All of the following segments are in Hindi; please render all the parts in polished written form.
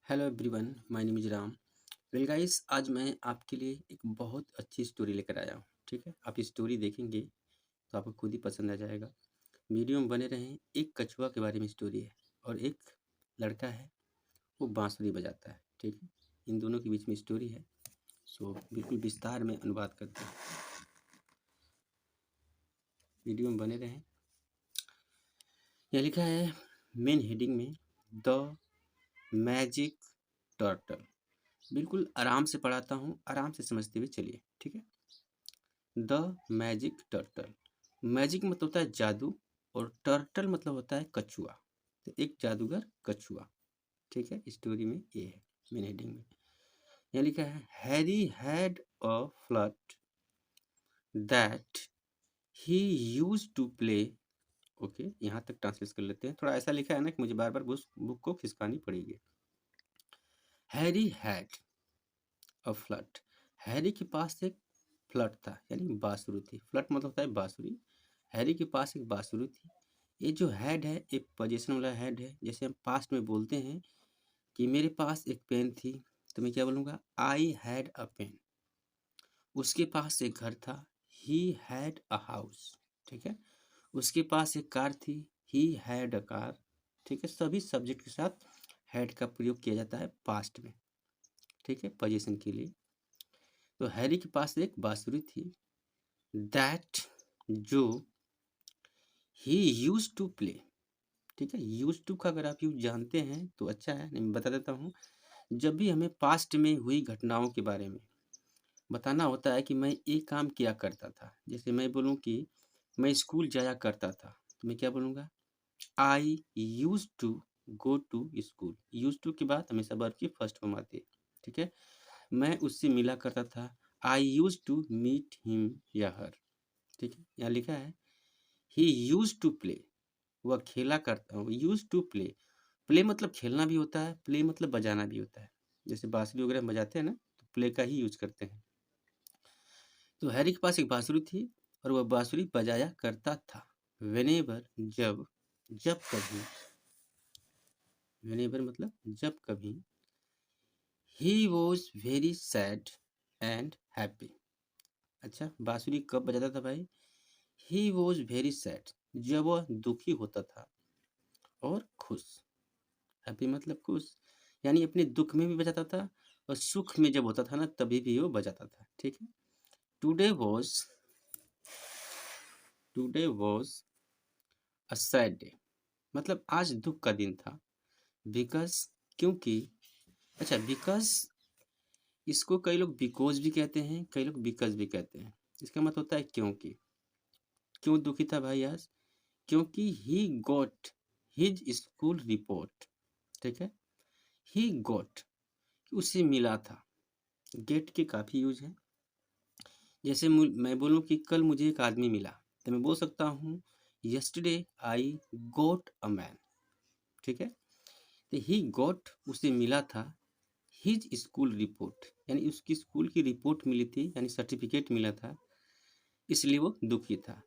Hello everyone, my name is Ram. Well guys, आज मैं आपके लिए एक बहुत अच्छी स्टोरी लेकर आया हूँ। ठीक है, आप स्टोरी देखेंगे तो आपको खुद ही पसंद आ जाएगा। वीडियो में बने रहें। एक कछुआ के बारे में स्टोरी है और एक लड़का है, वो बांसुरी बजाता है। ठीक है, इन दोनों के बीच में स्टोरी है। सो बिल्कुल विस्तार में अनुवाद करते हैं। वीडियो में बने रहें। यह लिखा है मेन हेडिंग में, द मैजिक टर्टल। बिल्कुल आराम से पढ़ाता हूँ, आराम से समझते हुए चलिए। ठीक है, द मैजिक टर्टल। मैजिक मतलब होता है जादू और टर्टल मतलब होता है कछुआ। तो एक जादूगर कछुआ। ठीक है, स्टोरी में ये है मेन हेडिंग में। यहाँ लिखा है Harry had a flute that he used to play. Okay, यहाँ तक ट्रांसलेट कर लेते हैं। थोड़ा ऐसा लिखा है ना कि मुझे बार बार उस बुक को खिसकानी पड़ेगी। Harry had a flirt. Harry के पास एक फ्लट था, यानी बांसुरी थी। फ्लट मतलब होता है बांसुरी। हैरी के पास एक बांसुरी थी। ये जो हैड है, एक पोजीशन वाला हैड है। जैसे हम पास्ट में बोलते हैं कि मेरे पास एक पेन थी, तो मैं क्या बोलूँगा? I had a pen. उसके पास एक घर था, ही हैड अ हाउस। ठीक है, उसके पास एक कार थी, ही हैड अ कार। ठीक है, सभी सब्जेक्ट के साथ हैड का प्रयोग किया जाता है पास्ट में। ठीक है, पोजीशन के लिए। तो हैरी के पास एक बांसुरी थी, दैट जो ही यूज टू प्ले। ठीक है, यूज टू का अगर आप यूज जानते हैं तो अच्छा है, नहीं मैं बता देता हूँ। जब भी हमें पास्ट में हुई घटनाओं के बारे में बताना होता है कि मैं ये काम किया करता था। जैसे मैं बोलूँ कि मैं स्कूल जाया करता था, तो मैं क्या बोलूँगा? I use to go to school. Use to के बाद हमेशा वर्ब की फर्स्ट फॉर्म आती है। ठीक है, मैं उससे मिला करता था, आई यूज टू मीट हिम या हर। ठीक है, यहाँ लिखा है ही यूज टू प्ले। वह खेला करता हूँ, यूज टू प्ले। प्ले मतलब खेलना भी होता है, प्ले मतलब बजाना भी होता है। जैसे बांसुरी वगैरह हम बजाते हैं ना, तो प्ले का ही यूज करते हैं। तो हैरी के पास एक बांसुरी थी और वह बांसुरी बजाया करता था। वेनेवर, जब, जब कभी। वेनेवर मतलब जब कभी। He was very sad and happy. अच्छा, बांसुरी कब बजाता था भाई? ही वॉज वेरी सैड, जब वह दुखी होता था और खुश। हैप्पी मतलब खुश, यानी अपने दुख में भी बजाता था और सुख में जब होता था ना, तभी भी वो बजाता था। ठीक है, today was today was a sad day. मतलब आज दुख का दिन था। बिकॉज, क्योंकि। अच्छा, बिकॉज इसको कई लोग बिकॉज भी कहते हैं, कई लोग बिकॉज भी कहते हैं। इसका मतलब होता है क्योंकि। क्यों दुखी था भाई आज? क्योंकि he got his school report. ठीक है, ही गॉट, उसे मिला था। गेट के काफी यूज है। जैसे मैं बोलूँ कि कल मुझे एक आदमी मिला, तो मैं बोल सकता हूँ yesterday I goat a man. ठीक है, तो ही गोट, उसे मिला था, हिज स्कूल रिपोर्ट, यानी उसकी स्कूल की रिपोर्ट मिली थी, यानी सर्टिफिकेट मिला था, इसलिए वो दुखी था।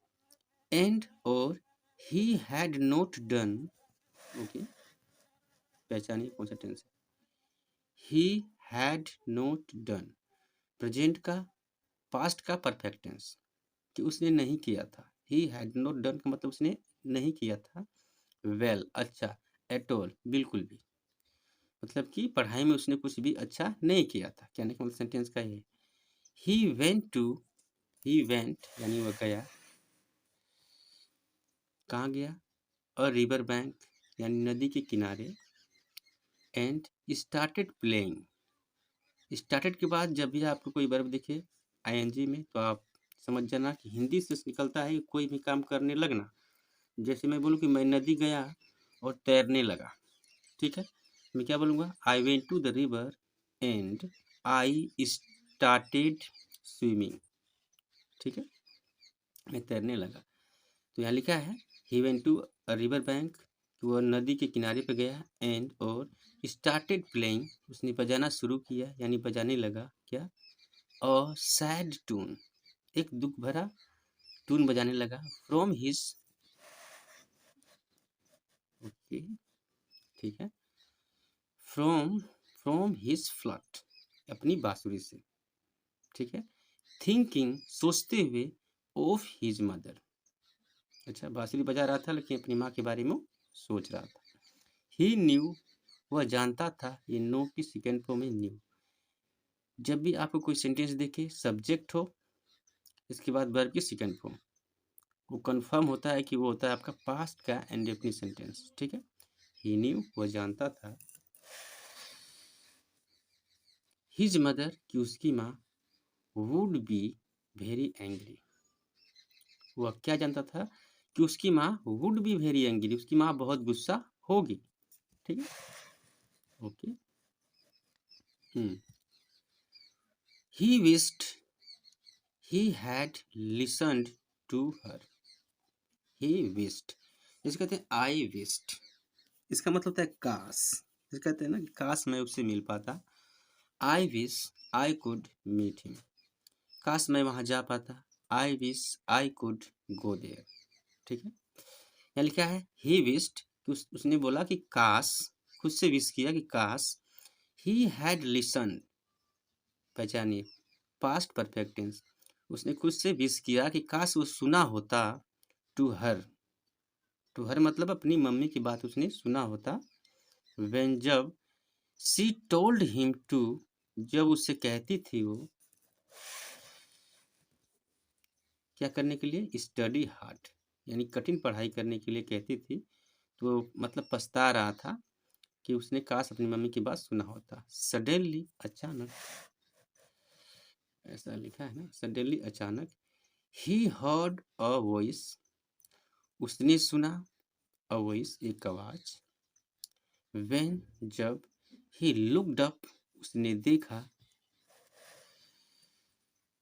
एंड और he had not done. Okay, पहचानिए कौन सा टेंस है। He had not done, present का पास्ट का परफेक्ट टेंस, कि उसने नहीं किया था। ही हैड नॉट डन का मतलब उसने नहीं किया था। वेल, अच्छा, एट ऑल, बिल्कुल भी। मतलब कि पढ़ाई में उसने कुछ भी अच्छा नहीं किया था। कहने का मतलब सेंटेंस का ये। He went to, he went यानी वह गया। कहाँ गया? अ रिवर बैंक, यानी नदी के किनारे। And started playing. स्टार्टेड के बाद जब भी आपको कोई वर्ब दिखे आईएनजी में, तो आप समझ जाना कि हिंदी से निकलता है कोई भी काम करने लगना। जैसे मैं बोलूँ कि मैं नदी गया और तैरने लगा। ठीक है, मैं क्या बोलूँगा? I went to the river and I started swimming. ठीक है, मैं तैरने लगा। तो यहाँ लिखा है he went to a river bank, वह नदी के किनारे पर गया। एंड और स्टार्टेड प्लेइंग, उसने बजाना शुरू किया, यानी बजाने लगा क्या? अ सैड टून, एक दुख भरा टून बजाने लगा। फ्रॉम हिज, ओके, ठीक है, फ्रॉम फ्रॉम हिज फ्लट, अपनी बांसुरी से, ठीक है। थिंकिंग, सोचते हुए, ऑफ हिज मदर, अच्छा बांसुरी बजा रहा था लेकिन अपनी माँ के बारे में सोच रहा था। ही न्यू, वह जानता था, ये नो की सेकेंड फॉर्म है न्यू। जब भी आपको कोई सेंटेंस देखे, सब्जेक्ट हो, इसके बाद वर्ब की सेकेंड फॉर्म, वो कंफर्म होता है कि वो होता है आपका पास्ट का इंडेफिनिट सेंटेंस, ठीक है। ही न्यू, वह जानता था, हिज मदर, कि उसकी माँ, वुड बी वेरी एंग्री, वह क्या जानता था कि उसकी माँ वुड बी वेरी एंग्री, उसकी माँ बहुत गुस्सा होगी, ठीक है। Okay. He wished he had listened to her, he wished, जिसे कहते हैं आई विश्ड, इसका मतलब होता है काश, जिसे कहते हैं ना कि काश मैं उससे मिल पाता। I wish I could meet him, काश मैं वहां जा पाता। I wish I could go there, ठीक है। यहाँ लिखा है ही विश्ड, उसने बोला कि काश, खुद से विश किया कि काश, ही हैड लिसन, पहचानिए पास्ट परफेक्ट टेंस, उसने खुद से विश किया कि काश वो सुना होता, टू हर, टू हर मतलब अपनी मम्मी की बात उसने सुना होता। व्हेन, जब, शी टोल्ड हिम टू, जब उससे कहती थी वो क्या करने के लिए, स्टडी हार्ड, यानी कठिन पढ़ाई करने के लिए कहती थी, तो मतलब पछता रहा था कि उसने काश अपनी मम्मी की बात सुना होता। सडनली, अचानक, ऐसा लिखा है ना, सडनली अचानक, ही हर्ड अ वॉइस, उसने सुना, अ वॉइस एक आवाज, व्हेन, जब, ही लुक्ड अप, उसने देखा,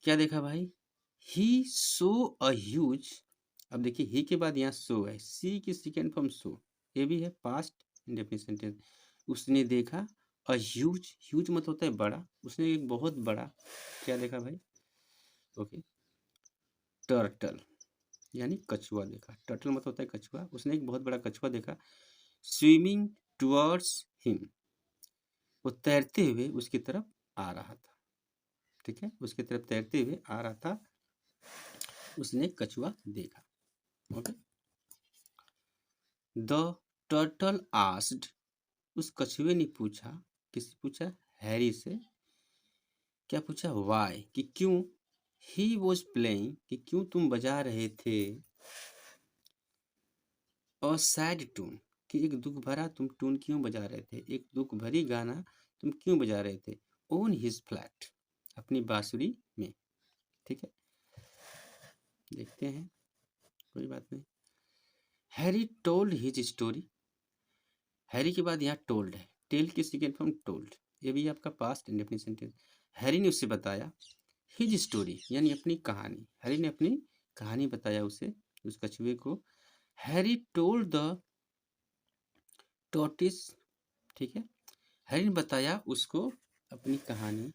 क्या देखा भाई, ही सो अ ह्यूज, अब देखिए ही के बाद यहाँ सो है, सी की सेकेंड फॉर्म सो, ये भी है पास्ट इंडेफिनिट सेंटेंस। उसने देखा, अ ह्यूज, ह्यूज मतलब होता है बड़ा, उसने एक बहुत बड़ा, क्या देखा भाई, ओके, टर्टल, यानी कछुआ देखा। टर्टल मतलब होता है कछुआ, उसने एक बहुत बड़ा कछुआ देखा। स्विमिंग टुवर्ड्स हिम, वो तैरते हुए उसकी तरफ आ रहा था, ठीक है, उसकी तरफ तैरते हुए आ रहा था, उसने कछुआ देखा। ओके। द टर्टल आस्क्ड, उस कछुए ने पूछा, किससे पूछा, हैरी से, क्या पूछा, वाई, कि क्यों, ही वॉज प्लेइंग, कि क्यों तुम बजा रहे थे, अ सैड टून, कि एक दुख भरा तुम टून क्यों बजा रहे थे, एक दुख भरी गाना तुम क्यों बजा रहे थे, ऑन हिज फ्लैट, अपनी बांसुरी में, ठीक है। देखते हैं, कोई बात नहीं। Harry told his story, Harry के बाद यहाँ टोल्ड है, टेल की सेकेंड फॉर्म टोल्ड, ये भी आपका पास्ट इंडेफिनिट सेंटेंस। हैरी ने उससे बताया, हिज स्टोरी यानी अपनी कहानी, हैरी ने अपनी कहानी बताया उसे, उस कछुए को। हैरी टोल्ड द टॉर्टिस, ठीक है, हैरी ने बताया उसको अपनी कहानी,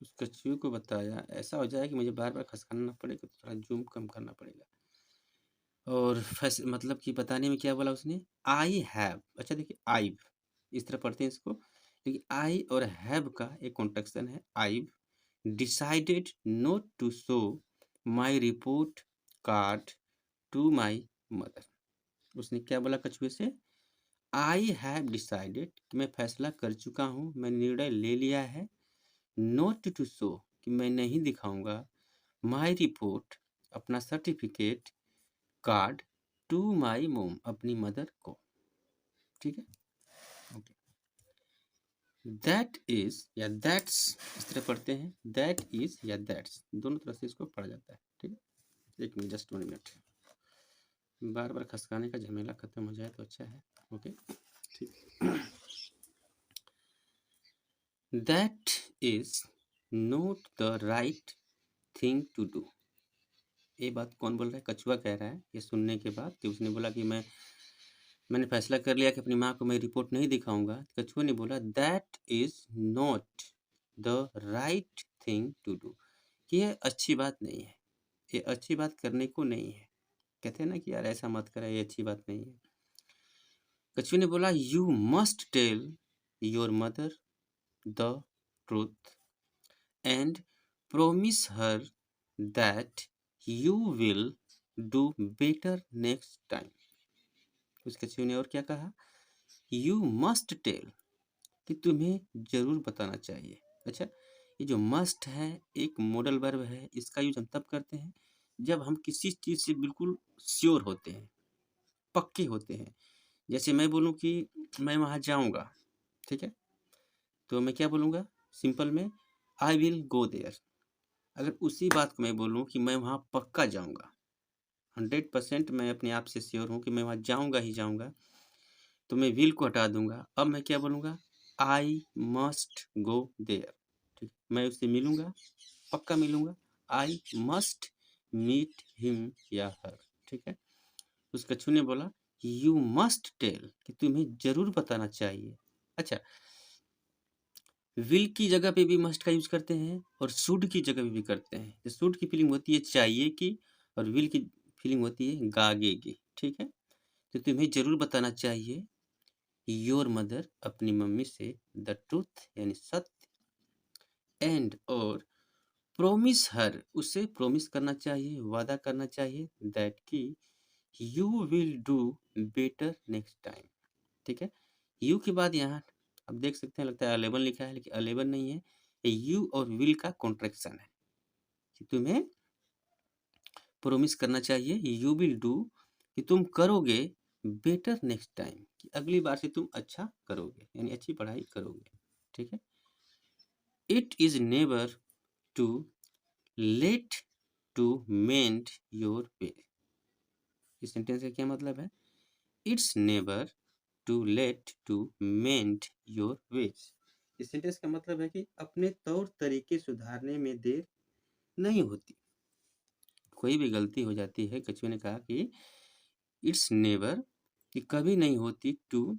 उस कछुए को बताया। ऐसा हो जाए कि मुझे बार बार खसकाना ना पड़े, तो थोड़ा जूम कम करना पड़ेगा। और मतलब कि बताने में क्या बोला उसने, आई हैव, अच्छा देखिए आई, इस तरह पढ़ते हैं इसको, देखिए आई और हैव का एक कॉन्ट्रैक्शन है। I decided not to show my report card to my mother, उसने क्या बोला कछुए से, आई हैव डिसाइडेड, कि मैं फैसला कर चुका हूँ, मैंने निर्णय ले लिया है, नॉट टू शो, कि मैं नहीं दिखाऊंगा, माई रिपोर्ट, अपना सर्टिफिकेट, कार्ड, टू माई मोम, अपनी मदर को, ठीक है। ओके, दैट इज या दैट्स, इस तरह पढ़ते हैं, दैट इज या दैट्स, दोनों तरह से इसको पढ़ा जाता है, ठीक है। एक मिनट, जस्ट 1 मिनट, बार बार खसकाने का झमेला खत्म हो जाए तो अच्छा है। ओके, ठीक। That is not the right thing to do, ये बात कौन बोल रहा है, कछुआ कह रहा है। ये सुनने के बाद कि उसने बोला कि मैंने फैसला कर लिया कि अपनी माँ को मैं रिपोर्ट नहीं दिखाऊंगा, कछुआ ने बोला that is not the right thing to do, कि यह अच्छी बात नहीं है, ये अच्छी बात करने को नहीं है। कहते हैं ना कि यार ऐसा मत करा, ये अच्छी बात नहीं है। कछुए ने बोला you must tell your mother the truth and promise her that you will do better next time. उसके कछुए ने और क्या कहा, यू मस्ट टेल, कि तुम्हें जरूर बताना चाहिए। अच्छा, ये जो मस्ट है एक मॉडल वर्ब है, इसका यूज हम तब करते हैं जब हम किसी चीज से बिल्कुल श्योर होते हैं, पक्के होते हैं। जैसे मैं बोलूं कि मैं वहां जाऊंगा, ठीक है, तो मैं क्या बोलूंगा सिंपल में, आई विल गो देयर। अगर उसी बात को मैं बोलूं कि मैं वहां पक्का जाऊंगा, 100% मैं अपने आप से श्योर हूं कि मैं वहां जाऊंगा ही जाऊंगा, तो मैं विल को हटा दूंगा। अब मैं क्या बोलूंगा, आई मस्ट गो देयर। ठीक, मैं उससे मिलूंगा, पक्का मिलूंगा, आई मस्ट मीट हिम या हर। ठीक है, उस कछुए ने बोला यू मस्ट टेल, कि तुम्हें जरूर बताना चाहिए। अच्छा, विल की जगह पे भी मस्ट का यूज करते हैं और शुड की जगह पे भी करते हैं। तो शुड की फीलिंग होती है चाहिए की, और विल की फीलिंग होती है गागे की। ठीक है, तो तुम्हें जरूर बताना चाहिए योर मदर, अपनी मम्मी से, द ट्रूथ यानी सत्य, एंड और प्रोमिस हर, उसे प्रोमिस करना चाहिए, वादा करना चाहिए, दैट की you will do better next time. ठीक है, यू के बाद यहाँ अब देख सकते हैं, लगता है 11 लिखा है, लेकिन 11 नहीं है, ये यू और विल का कॉन्ट्रैक्शन है कि तुम्हें प्रोमिस करना चाहिए, यू विल डू, कि तुम करोगे बेटर नेक्स्ट टाइम, कि अगली बार से तुम अच्छा करोगे, यानी अच्छी पढ़ाई करोगे। ठीक है, it is never too late to mend your way. इस सेंटेंस का क्या मतलब है, it's never too late to mend your ways. इस सेंटेंस का मतलब है कि अपने तौर तरीके सुधारने में देर नहीं होती। कोई भी गलती हो जाती है, कछुए ने कहा कि इट्स नेवर, कि कभी नहीं होती, too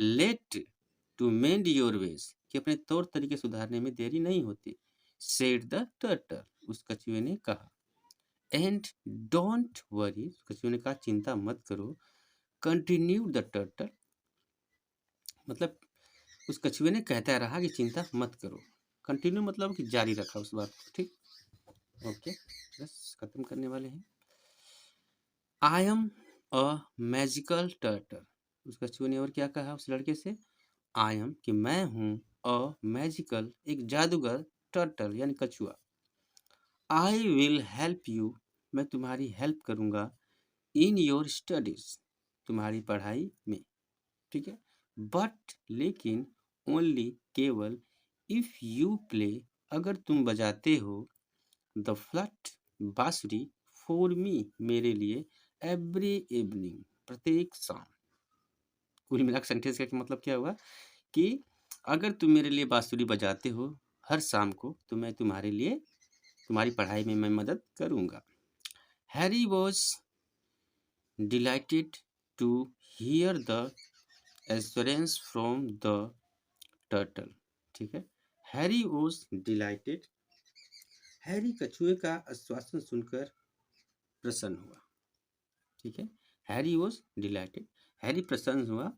late to mend your ways, कि अपने तौर तरीके सुधारने में देरी नहीं होती। सेड द टर्टल, उस कछुए ने कहा। एंड डोंट वरी, कछुए ने कहा चिंता मत करो। कंटिन्यू द टर्टल, मतलब उस कछुए ने कहता रहा कि चिंता मत करो। कंटिन्यू मतलब कि जारी रखा उस बात को। ठीक, ओके, बस खत्म करने वाले हैं। I am a magical turtle, उस कछुए ने और क्या कहा उस लड़के से, आई एम, कि मैं हूँ, अ मैजिकल, एक जादूगर, टर्टल यानी कछुआ। आई विल हेल्प यू, मैं तुम्हारी हेल्प करूंगा, इन योर स्टडीज, तुम्हारी पढ़ाई में। ठीक है, बट लेकिन, ओनली केवल, इफ यू प्ले, अगर तुम बजाते हो, द फ्लट, बांसुरी, फॉर मी, मेरे लिए, एवरी इवनिंग, प्रत्येक शाम। कुल मिलाकर सेंटेंस का मतलब क्या हुआ कि अगर तुम मेरे लिए बांसुरी बजाते हो हर शाम को, तो मैं तुम्हारे लिए, तुम्हारी पढ़ाई में मैं मदद करूंगा। Harry was delighted to hear the assurance from the turtle. ठीक है, हैरी वॉज डिलाइटेड, हैरी कछुए का आश्वासन सुनकर प्रसन्न हुआ। ठीक है, हैरी वॉज डिलाइटेड, हैरी प्रसन्न हुआ,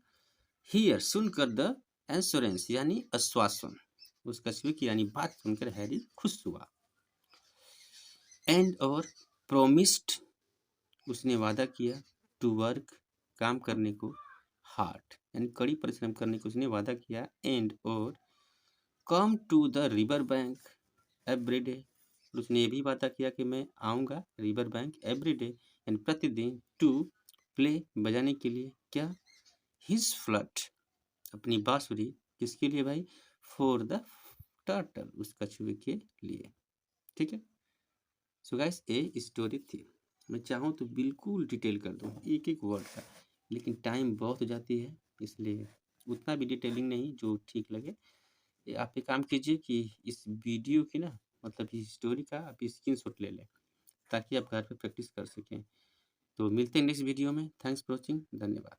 हियर, सुनकर, द एश्योरेंस यानी आश्वासन, उस कछुए की यानी बात सुनकर हैरी खुश हुआ। एंड और प्रोमिस्ड, उसने वादा किया, टू वर्क, काम करने को, हार्ड यानी कड़ी परिश्रम करने को उसने वादा किया। एंड और come to the river bank every day, उसने ये भी वादा किया कि मैं आऊँगा रिवर बैंक एवरी डे यानी प्रतिदिन, टू प्ले, बजाने के लिए, क्या, हिज फ्लट, अपनी बांसुरी, किसके लिए भाई, फॉर द टर्टल, उस कछुए के लिए। ठीक है, सो गाइस ये स्टोरी थी। मैं चाहूँ तो बिल्कुल डिटेल कर दूँ एक एक वर्ड का, लेकिन टाइम बहुत हो जाती है, इसलिए उतना भी डिटेलिंग नहीं, जो ठीक लगे। आप एक काम कीजिए कि इस वीडियो की ना, मतलब इस स्टोरी का आप स्क्रीनशॉट ले लें, ताकि आप घर पे प्रैक्टिस कर सकें। तो मिलते हैं नेक्स्ट वीडियो में। थैंक्स फॉर वॉचिंग, धन्यवाद।